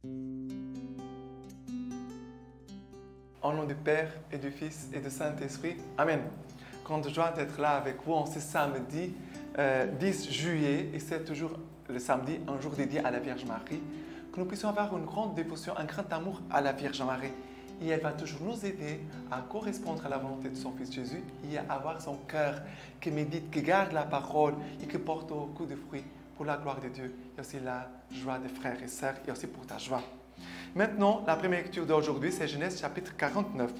Au nom du Père et du Fils et du Saint-Esprit. Amen. Grande joie d'être là avec vous en ce samedi 10 juillet. Et c'est toujours le samedi, un jour dédié à la Vierge Marie. Que nous puissions avoir une grande dévotion, un grand amour à la Vierge Marie. Et elle va toujours nous aider à correspondre à la volonté de son Fils Jésus et à avoir son cœur qui médite, qui garde la parole et qui porte beaucoup de fruits pour la gloire de Dieu. Et aussi la joie des frères et sœurs et aussi pour ta joie. Maintenant, la première lecture d'aujourd'hui, c'est Genèse chapitre 49.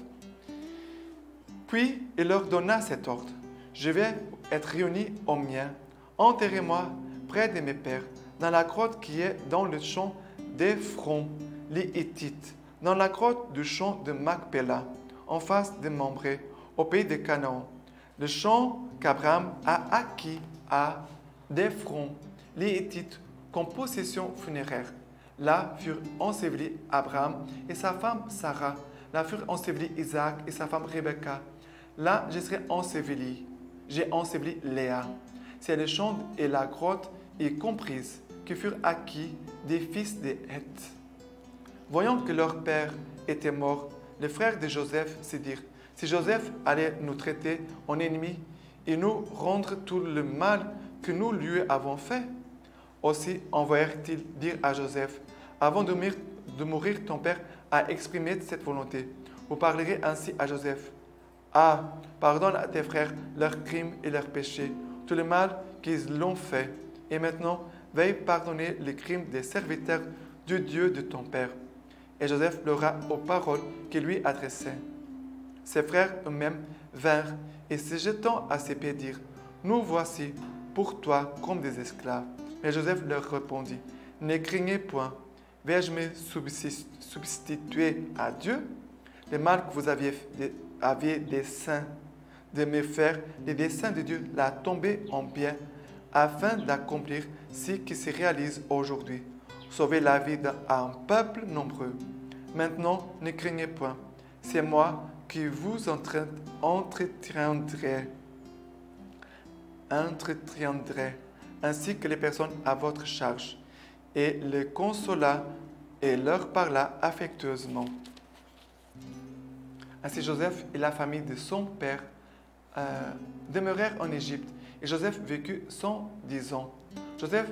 Puis il leur donna cet ordre. Je vais être réuni au mien. Enterrez-moi près de mes pères, dans la grotte qui est dans le champ d'Ephron, les Hittites, dans la grotte du champ de Macpéla, en face de Mambré, au pays de Canaan. Le champ qu'Abraham a acquis à d'Ephron, les Hittites, comme possession funéraire. Là furent ensevelis Abraham et sa femme Sarah. Là furent ensevelis Isaac et sa femme Rebecca. Là, je serai enseveli. J'ai enseveli Léa. C'est le champ et la grotte y comprise qui furent acquis des fils des Heth. Voyant que leur père était mort, les frères de Joseph se dirent, si Joseph allait nous traiter en ennemis et nous rendre tout le mal que nous lui avons fait, aussi envoyèrent-ils dire à Joseph, avant de mourir, ton père a exprimé cette volonté. Vous parlerez ainsi à Joseph. Ah, pardonne à tes frères leurs crimes et leurs péchés, tout le mal qu'ils l'ont fait. Et maintenant, veuille pardonner les crimes des serviteurs du Dieu de ton père. Et Joseph pleura aux paroles qu'il lui adressait. Ses frères eux-mêmes vinrent et se jetant à ses pieds dirent, nous voici pour toi comme des esclaves. Mais Joseph leur répondit, ne craignez point, vais-je me substituer à Dieu? Le mal que vous aviez dessein de me faire, les desseins de Dieu l'a tombé en bien, afin d'accomplir ce qui se réalise aujourd'hui, sauver la vie d'un peuple nombreux. Maintenant, ne craignez point, c'est moi qui vous entretiendrai, ainsi que les personnes à votre charge, et les consola et leur parla affectueusement. Ainsi Joseph et la famille de son père demeurèrent en Égypte, et Joseph vécut 110 ans. Joseph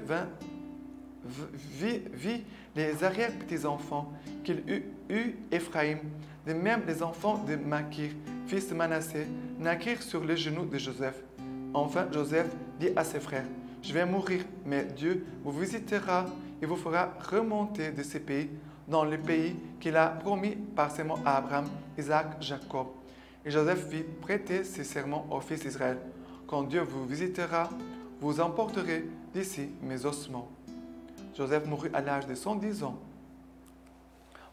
vit les arrière-petits-enfants qu'il eut Ephraïm, de même les enfants de Makir, fils de Manassé, naquirent sur les genoux de Joseph. Enfin Joseph dit à ses frères, je vais mourir, mais Dieu vous visitera et vous fera remonter de ce pays dans le pays qu'il a promis par serment à Abraham, Isaac, Jacob. Et Joseph fit prêter ses serments aux fils d'Israël. Quand Dieu vous visitera, vous emporterez d'ici mes ossements. Joseph mourut à l'âge de 110 ans.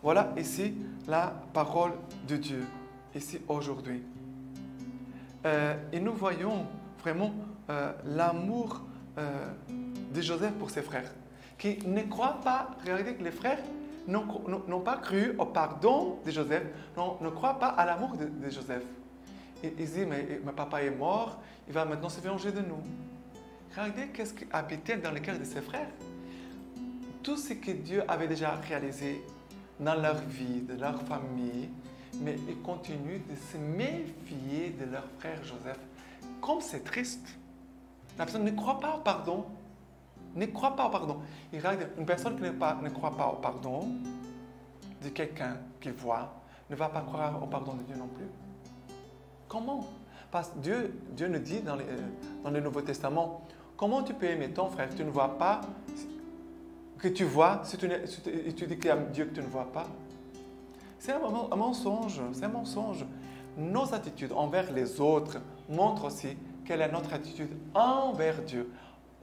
Voilà ici la parole de Dieu, ici aujourd'hui. Et nous voyons vraiment l'amour de Joseph pour ses frères, qui ne croient pas, regardez que les frères n'ont pas cru au pardon de Joseph, ne croient pas à l'amour de Joseph. Ils disent, mais papa est mort, il va maintenant se venger de nous. Regardez qu'est-ce qui habitait dans le cœur de ses frères. Tout ce que Dieu avait déjà réalisé dans leur vie, de leur famille, mais ils continuent de se méfier de leur frère Joseph. Comme c'est triste. La personne ne croit pas au pardon. Ne croit pas au pardon. Et regarde, une personne qui ne croit pas au pardon de quelqu'un qu'il voit ne va pas croire au pardon de Dieu non plus. Comment? Parce que Dieu nous dit dans le Nouveau Testament, comment tu peux aimer ton frère? Tu ne vois pas, que tu vois, si tu dis qu'il y a Dieu que tu ne vois pas. C'est un mensonge, c'est un mensonge. Nos attitudes envers les autres montrent aussi quelle est notre attitude envers Dieu.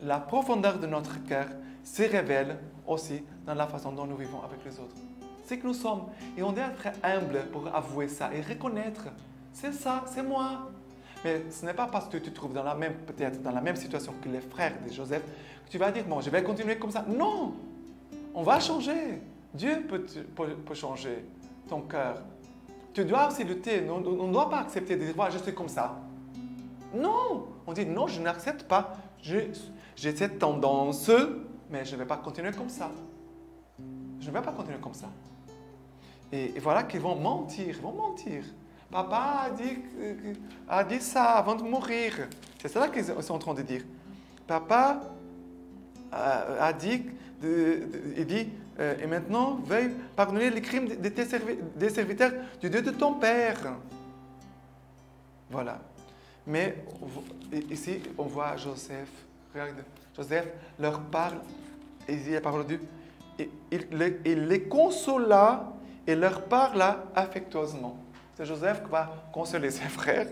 La profondeur de notre cœur se révèle aussi dans la façon dont nous vivons avec les autres. C'est que nous sommes, et on doit être humble pour avouer ça et reconnaître, c'est ça, c'est moi. Mais ce n'est pas parce que tu te trouves peut-être dans la même situation que les frères de Joseph que tu vas dire, bon, je vais continuer comme ça. Non, on va changer. Dieu peut changer ton cœur. Tu dois aussi lutter. On ne doit pas accepter de dire, voilà, je suis comme ça. Non, on dit, non, je n'accepte pas. J'ai cette tendance, mais je ne vais pas continuer comme ça. Je ne vais pas continuer comme ça. Et voilà qu'ils vont mentir, ils vont mentir. Papa a dit ça avant de mourir. C'est ça qu'ils sont en train de dire. Papa a dit, il dit, et maintenant, veuille pardonner les crimes des serviteurs du Dieu de ton Père. Voilà. Mais ici, on voit Joseph. Regarde, Joseph leur parle, et il dit la parole de Dieu. Il les consola et leur parla affectueusement. C'est Joseph qui va consoler ses frères,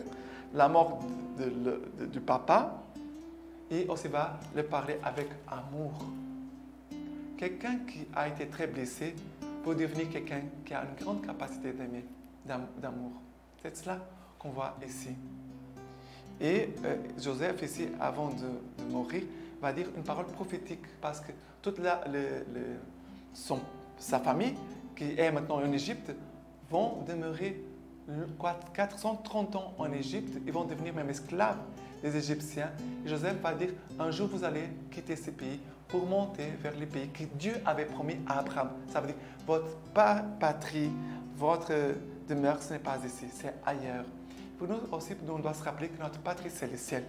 la mort du papa, et aussi va leur parler avec amour. Quelqu'un qui a été très blessé peut devenir quelqu'un qui a une grande capacité d'aimer, d'amour. C'est cela qu'on voit ici. Et Joseph, ici, avant de mourir, va dire une parole prophétique parce que toute sa famille, qui est maintenant en Égypte, vont demeurer 430 ans en Égypte. Ils vont devenir même esclaves des Égyptiens. Et Joseph va dire, un jour vous allez quitter ces pays pour monter vers les pays que Dieu avait promis à Abraham. Ça veut dire, votre patrie, votre demeure, ce n'est pas ici, c'est ailleurs. Pour nous aussi, on doit se rappeler que notre patrie, c'est le ciel.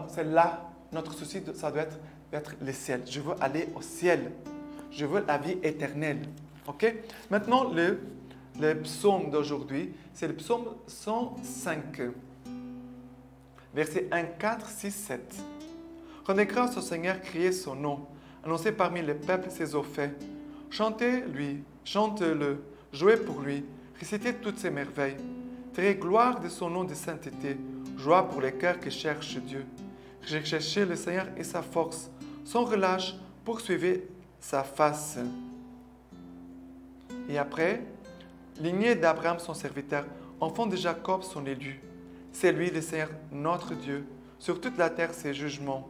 C'est là, notre souci, ça doit être le ciel. Je veux aller au ciel. Je veux la vie éternelle. OK? Maintenant, le psaume d'aujourd'hui, c'est le psaume 105. Versets 1, 4, 6, 7. Rendez grâce au Seigneur, criez son nom. Annoncez parmi les peuples ses eaux faits. Chantez-lui, chantez-le, jouez pour lui, récitez toutes ses merveilles. Tirez gloire de son nom de sainteté, joie pour les cœurs qui cherchent Dieu. Recherchez le Seigneur et sa force, sans relâche, poursuivez sa face. Et après, lignée d'Abraham son serviteur, enfant de Jacob son élu. C'est lui le Seigneur notre Dieu, sur toute la terre ses jugements.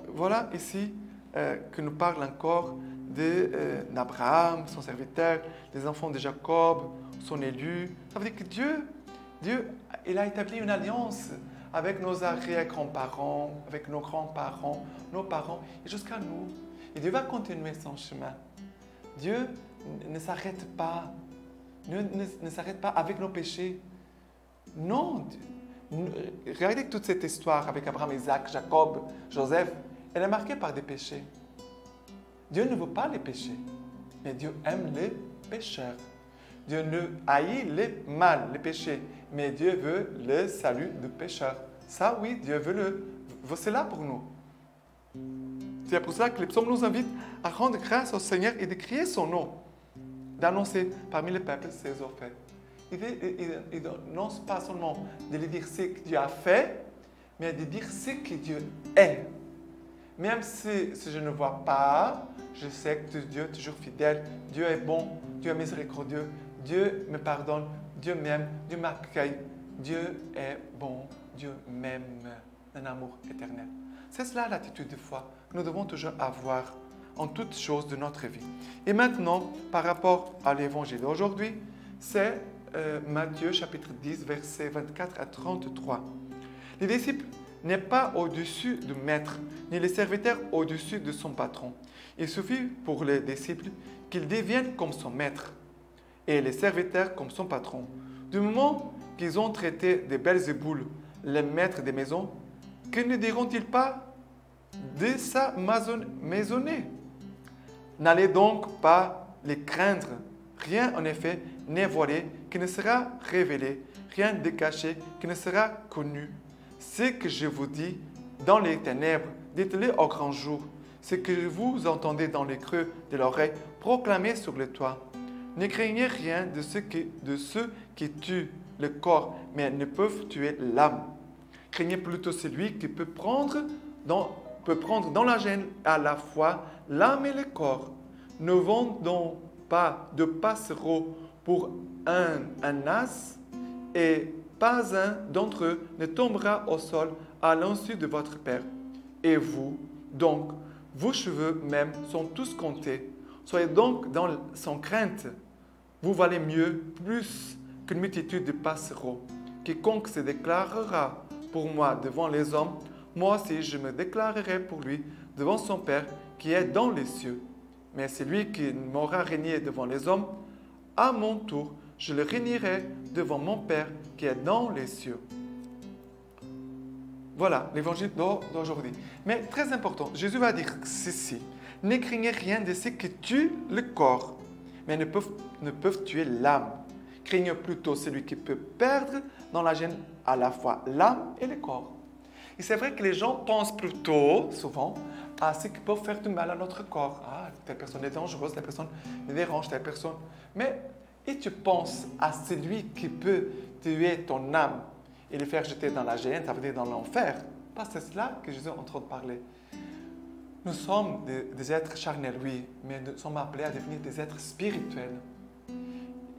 Voilà ici que nous parle encore d'Abraham, son serviteur, des enfants de Jacob, son élu. Ça veut dire que Dieu, il a établi une alliance avec nos arrière-grands-parents, avec nos grands-parents, nos parents, et jusqu'à nous. Et Dieu va continuer son chemin. Dieu ne s'arrête pas. Ne s'arrête pas avec nos péchés. Non. Regardez toute cette histoire avec Abraham, Isaac, Jacob, Joseph. Elle est marquée par des péchés. Dieu ne veut pas les péchés, mais Dieu aime les pécheurs. Dieu ne haït les mal, les péchés, mais Dieu veut le salut de pécheurs. Ça, oui, Dieu veut cela pour nous. C'est pour ça que les psaumes nous invitent à rendre grâce au Seigneur et de crier son nom, d'annoncer parmi les peuples ses offres. Il n'annonce pas seulement de lui dire ce que Dieu a fait, mais de dire ce que Dieu est. Même si je ne vois pas, je sais que Dieu est toujours fidèle, Dieu est bon, Dieu est miséricordieux, Dieu me pardonne, Dieu m'aime, Dieu m'accueille, Dieu est bon, Dieu m'aime d'un amour éternel. C'est cela l'attitude de foi que nous devons toujours avoir en toutes choses de notre vie. Et maintenant, par rapport à l'évangile d'aujourd'hui, c'est Matthieu chapitre 10, versets 24 à 33. Les disciples n'est pas au-dessus du maître, ni le serviteur au-dessus de son patron. Il suffit pour les disciples qu'ils deviennent comme son maître et les serviteurs comme son patron. Du moment qu'ils ont traité de Belzéboul, le maître des maisons, que ne diront-ils pas de sa maisonnée? N'allez donc pas les craindre. Rien en effet n'est voilé qui ne sera révélé, rien de caché qui ne sera connu. Ce que je vous dis dans les ténèbres, dites-le au grand jour. Ce que vous entendez dans les creux de l'oreille, proclamez sur le toit. Ne craignez rien de ceux qui tuent le corps, mais ne peuvent tuer l'âme. Craignez plutôt celui qui peut prendre dans la gêne à la fois l'âme et le corps. Ne vendons pas de passereaux pour un as, et pas un d'entre eux ne tombera au sol à l'insu de votre Père. Et vous, donc, vos cheveux même sont tous comptés. Soyez donc sans crainte. Vous valez mieux, plus qu'une multitude de passereaux. Quiconque se déclarera pour moi devant les hommes, moi aussi je me déclarerai pour lui devant son Père qui est dans les cieux. Mais celui qui m'aura régné devant les hommes, à mon tour, je le régnerai devant mon Père qui est dans les cieux. Voilà l'évangile d'aujourd'hui. Mais très important, Jésus va dire ceci. Ne craignez rien de ce qui tue le corps, mais ne peuvent tuer l'âme. Craignez plutôt celui qui peut perdre dans la gêne à la fois l'âme et le corps. Et c'est vrai que les gens pensent plutôt, souvent, à ce qui peut faire du mal à notre corps. Ah, telle personne est dangereuse, telle personne me dérange, telle personne. Mais, et tu penses à celui qui peut tuer ton âme et le faire jeter dans la gêne, ça veut dire dans l'enfer. Parce que c'est cela que Jésus est en train de parler. Nous sommes des êtres charnels, oui, mais nous sommes appelés à devenir des êtres spirituels.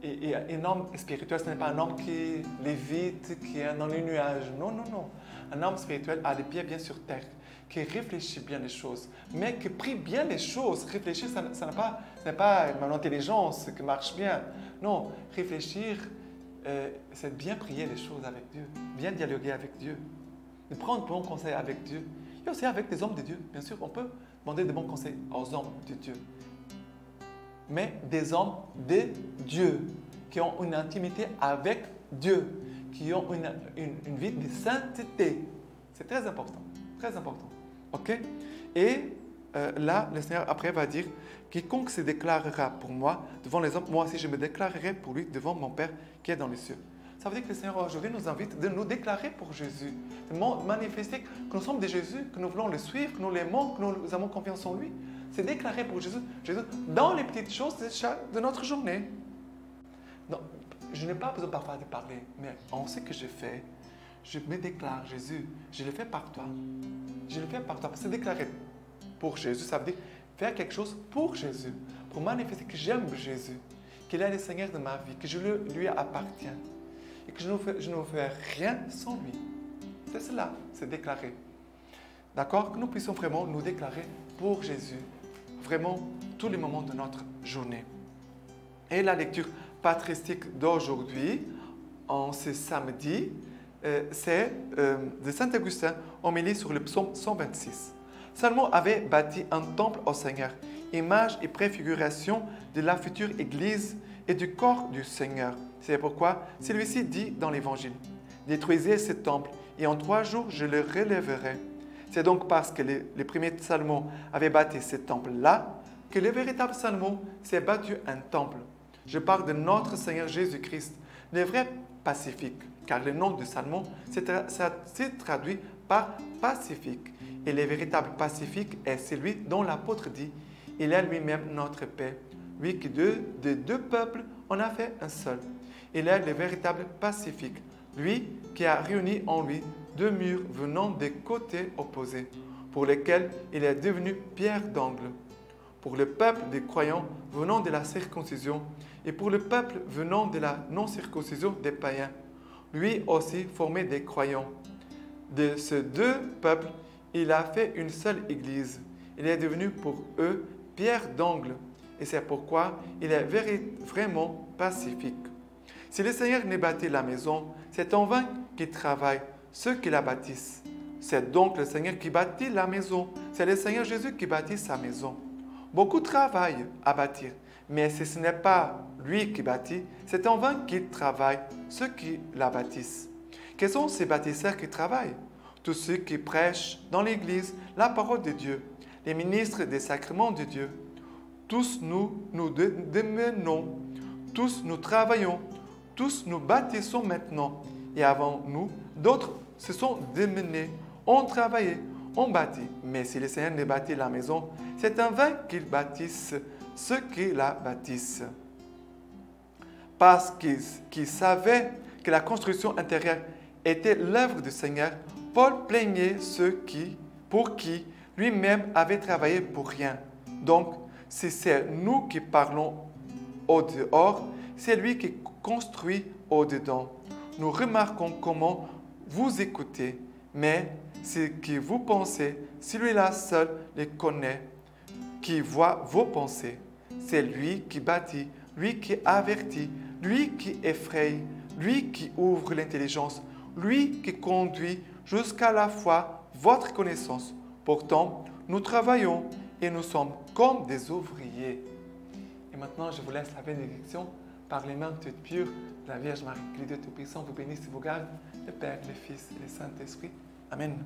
Et un homme spirituel, ce n'est pas un homme qui lévite, qui est dans les nuages. Non, non, non. Un homme spirituel a les pieds bien sur terre, qui réfléchit bien les choses, mais qui prie bien les choses. Réfléchir, ce n'est pas une intelligence qui marche bien. Non, réfléchir, c'est bien prier les choses avec Dieu, bien dialoguer avec Dieu, de prendre bons conseils avec Dieu. Et aussi avec des hommes de Dieu. Bien sûr, on peut demander de bons conseils aux hommes de Dieu. Mais des hommes de Dieu, qui ont une intimité avec Dieu, qui ont une vie de sainteté. C'est très important, très important. OK? Et là, le Seigneur après va dire, quiconque se déclarera pour moi devant les hommes, moi aussi je me déclarerai pour lui devant mon Père qui est dans les cieux. Ça veut dire que le Seigneur aujourd'hui nous invite de nous déclarer pour Jésus, de manifester que nous sommes de Jésus, que nous voulons le suivre, que nous l'aimons, que nous avons confiance en lui. C'est déclarer pour Jésus dans les petites choses de notre journée. Non, je n'ai pas besoin parfois de parler, mais en ce que je fais, je me déclare Jésus, je le fais par toi. Je le fais par toi. C'est déclarer pour Jésus, ça veut dire faire quelque chose pour Jésus, pour manifester que j'aime Jésus, qu'il est le Seigneur de ma vie, que je lui appartiens et que je ne fais rien sans lui. C'est cela, c'est déclarer. D'accord? Que nous puissions vraiment nous déclarer pour Jésus, vraiment tous les moments de notre journée. Et la lecture patristique d'aujourd'hui, en ce samedi, c'est de Saint Augustin, homélie sur le psaume 126. Salomon avait bâti un temple au Seigneur, image et préfiguration de la future Église et du corps du Seigneur. C'est pourquoi celui-ci dit dans l'Évangile, « Détruisez ce temple, et en 3 jours je le relèverai. » C'est donc parce que les premiers Salomon avaient bâti ce temple-là que le véritable Salomon s'est bâti un temple. Je parle de notre Seigneur Jésus-Christ, le vrai pacifique, car le nom de Salomon s'est traduit par pacifique. Et le véritable pacifique est celui dont l'apôtre dit, « Il est lui-même notre paix, lui qui de deux peuples en a fait un seul. » Il est le véritable pacifique, lui qui a réuni en lui 2 murs venant des côtés opposés, pour lesquels il est devenu pierre d'angle. Pour le peuple des croyants venant de la circoncision et pour le peuple venant de la non-circoncision des païens, lui aussi formé des croyants. De ces 2 peuples, il a fait une seule Église. Il est devenu pour eux pierre d'angle, et c'est pourquoi il est vraiment pacifique. Si le Seigneur ne bâtit la maison, c'est en vain qu'il travaille ceux qui la bâtissent. C'est donc le Seigneur qui bâtit la maison. C'est le Seigneur Jésus qui bâtit sa maison. Beaucoup travaillent à bâtir, mais si ce n'est pas lui qui bâtit, c'est en vain qu'il travaille ceux qui la bâtissent. Quels sont ces bâtisseurs qui travaillent? Tous ceux qui prêchent dans l'Église la parole de Dieu, les ministres des sacrements de Dieu. Tous nous démenons, tous nous travaillons, tous nous bâtissons maintenant. Et avant nous, d'autres se sont démenés, ont travaillé, ont bâti. Mais si le Seigneur ne bâtit la maison, c'est en vain qu'ils bâtissent ceux qui la bâtissent. Parce qu'ils savaient que la construction intérieure était l'œuvre du Seigneur, Paul plaignait ceux pour qui lui-même avait travaillé pour rien. Donc, si c'est nous qui parlons au dehors, c'est lui qui construit au dedans. Nous remarquons comment vous écoutez, mais ce que vous pensez, celui-là seul les connaît, qui voit vos pensées. C'est lui qui bâtit, lui qui avertit, lui qui effraie, lui qui ouvre l'intelligence, lui qui conduit jusqu'à la foi votre connaissance. Pourtant, nous travaillons et nous sommes comme des ouvriers. Et maintenant, je vous laisse la bénédiction par les mains toutes pures de la Vierge Marie. Que les deux Tout-Puissants vous bénissent et vous gardent, le Père, le Fils et le Saint-Esprit. Amen.